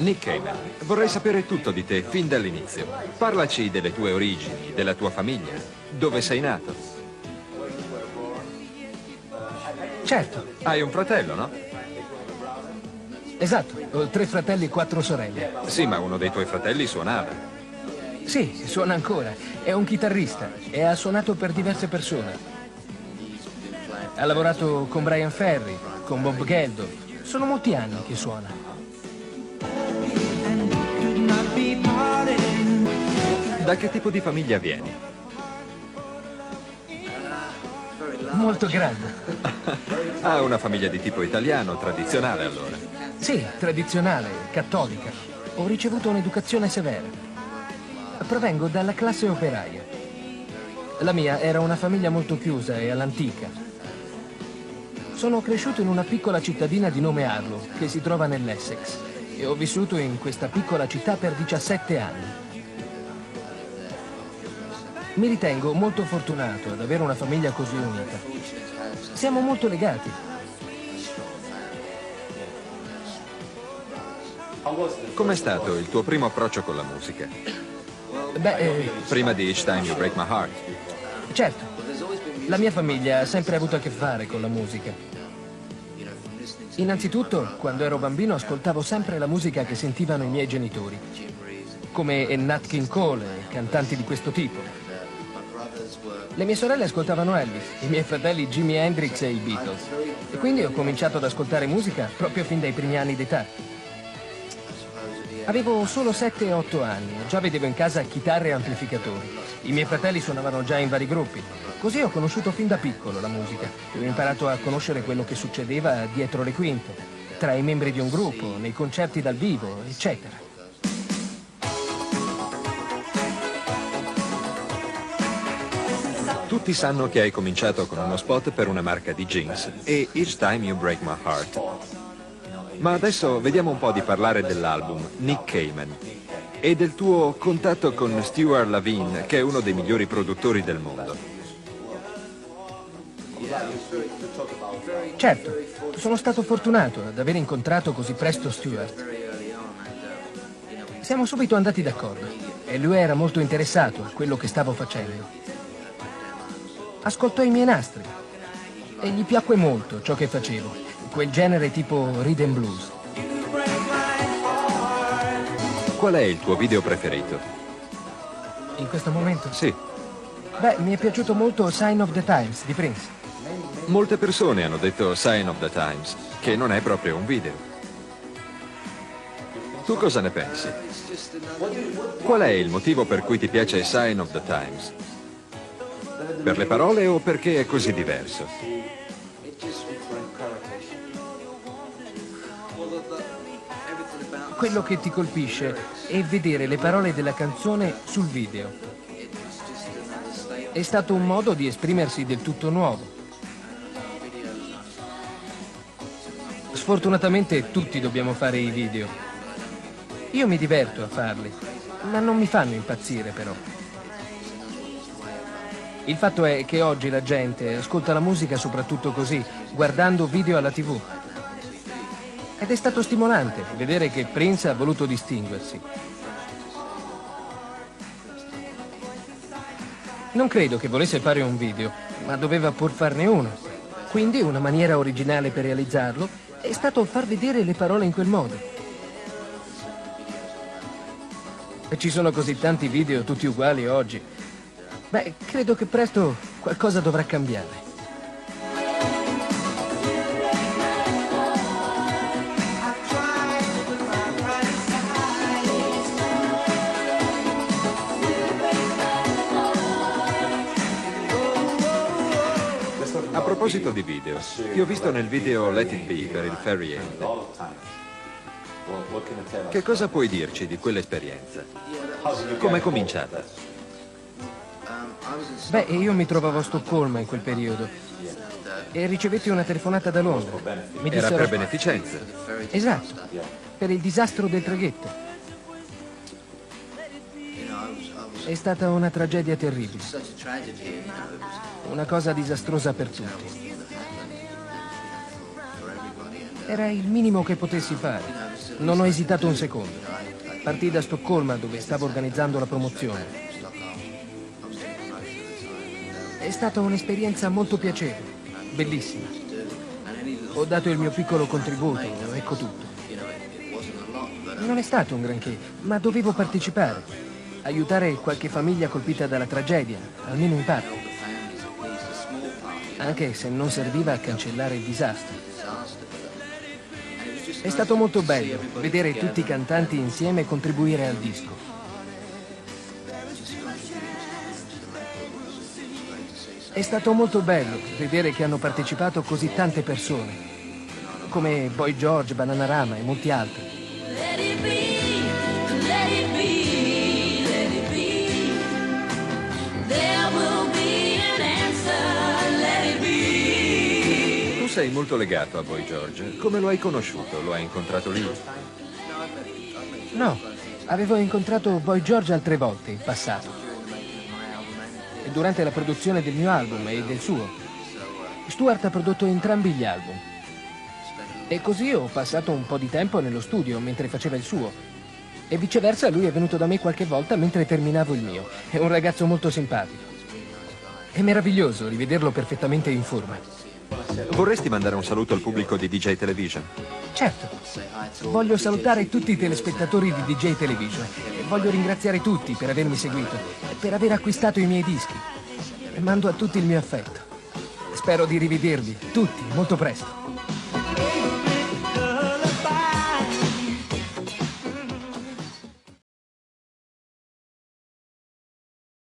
Nick Cayman, vorrei sapere tutto di te, fin dall'inizio. Parlaci delle tue origini, della tua famiglia. Dove sei nato? Certo, Hai un fratello, no? esatto. Ho 3 fratelli e 4 sorelle. Sì, ma uno dei tuoi fratelli suonava. Sì, suona ancora. È un chitarrista e ha suonato per diverse persone. Ha lavorato con Brian Ferry, con Bob Geldof. Sono molti anni che suona. Da che tipo di famiglia vieni? Molto grande. Ha una famiglia di tipo italiano, tradizionale allora. Sì, tradizionale, cattolica. Ho ricevuto un'educazione severa. Provengo dalla classe operaia. La mia era una famiglia molto chiusa e all'antica. Sono cresciuto in una piccola cittadina di nome Harlow, che si trova nell'Essex, e ho vissuto in questa piccola città per 17 anni. Mi ritengo molto fortunato ad avere una famiglia così unita. Siamo molto legati. Com'è stato il tuo primo approccio con la musica? Beh, Prima di Each Time You Break My Heart. certo, la mia famiglia ha sempre avuto a che fare con la musica. Innanzitutto, quando ero bambino, ascoltavo sempre la musica che sentivano i miei genitori, come Nat King Cole e cantanti di questo tipo. Le mie sorelle ascoltavano Elvis, i miei fratelli Jimi Hendrix e i Beatles. E quindi ho cominciato ad ascoltare musica proprio fin dai primi anni d'età. Avevo solo 7 e 8 anni, già vedevo in casa chitarre e amplificatori. I miei fratelli suonavano già in vari gruppi. Così ho conosciuto fin da piccolo la musica e ho imparato a conoscere quello che succedeva dietro le quinte, tra i membri di un gruppo, nei concerti dal vivo, eccetera. Tutti sanno che hai cominciato con uno spot per una marca di jeans e Each Time You Break My Heart. Ma adesso vediamo un po' di parlare dell'album Nick Cayman e del tuo contatto con Stuart Lavin, che è uno dei migliori produttori del mondo. Certo, sono stato fortunato ad aver incontrato così presto Stuart. Siamo subito andati d'accordo e lui era molto interessato a quello che stavo facendo. Ascoltò i miei nastri e gli piacque molto ciò che facevo, quel genere tipo rhythm blues. Qual è il tuo video preferito? In questo momento? Sì, Beh, mi è piaciuto molto Sign of the Times di Prince. molte persone hanno detto Sign of the Times, che non è proprio un video. Tu cosa ne pensi? Qual è il motivo per cui ti piace Sign of the Times? Per le parole o perché è così diverso? Quello che ti colpisce è vedere le parole della canzone sul video. È stato un modo di esprimersi del tutto nuovo. Sfortunatamente tutti dobbiamo fare i video. Io mi diverto a farli, ma non mi fanno impazzire però. Il fatto è che oggi la gente ascolta la musica soprattutto così, guardando video alla TV. Ed è stato stimolante vedere che Prince ha voluto distinguersi. Non credo che volesse fare un video, ma doveva pur farne uno. Quindi una maniera originale per realizzarlo è stato far vedere le parole in quel modo. E ci sono così tanti video tutti uguali oggi. Beh, credo che presto qualcosa dovrà cambiare. A proposito di video, ti ho visto nel video Let It Be per il Fairy End. Che cosa puoi dirci di quell'esperienza? Com'è cominciata? Beh, io mi trovavo a Stoccolma in quel periodo e ricevetti una telefonata da Londra. Mi Era dissero... per beneficenza. Esatto, per il disastro del traghetto. È stata una tragedia terribile. Una cosa disastrosa per tutti. Era il minimo che potessi fare. Non ho esitato un secondo. Partii da Stoccolma, dove stavo organizzando la promozione. È stata un'esperienza molto piacevole, bellissima. Ho dato il mio piccolo contributo, ecco tutto. Non è stato un granché, ma dovevo partecipare. Aiutare qualche famiglia colpita dalla tragedia, almeno in parte. Anche se non serviva a cancellare il disastro. È stato molto bello vedere tutti i cantanti insieme contribuire al disco. È stato molto bello vedere che hanno partecipato così tante persone, come Boy George, Bananarama e molti altri. Let it be, let it be, let it be. There will be an answer, let it be. Tu sei molto legato a Boy George. Come lo hai conosciuto? Lo hai incontrato lì? No, avevo incontrato Boy George altre volte in passato. E durante la produzione del mio album e del suo. Stuart ha prodotto entrambi gli album. E così ho passato un po' di tempo nello studio mentre faceva il suo. E viceversa lui è venuto da me qualche volta mentre terminavo il mio. È un ragazzo molto simpatico. È meraviglioso rivederlo perfettamente in forma. Vorresti mandare un saluto al pubblico di DJ Television? Certo. Voglio salutare tutti i telespettatori di DJ Television. E voglio ringraziare tutti per avermi seguito e per aver acquistato i miei dischi. E mando a tutti il mio affetto. Spero di rivedervi, tutti, molto presto.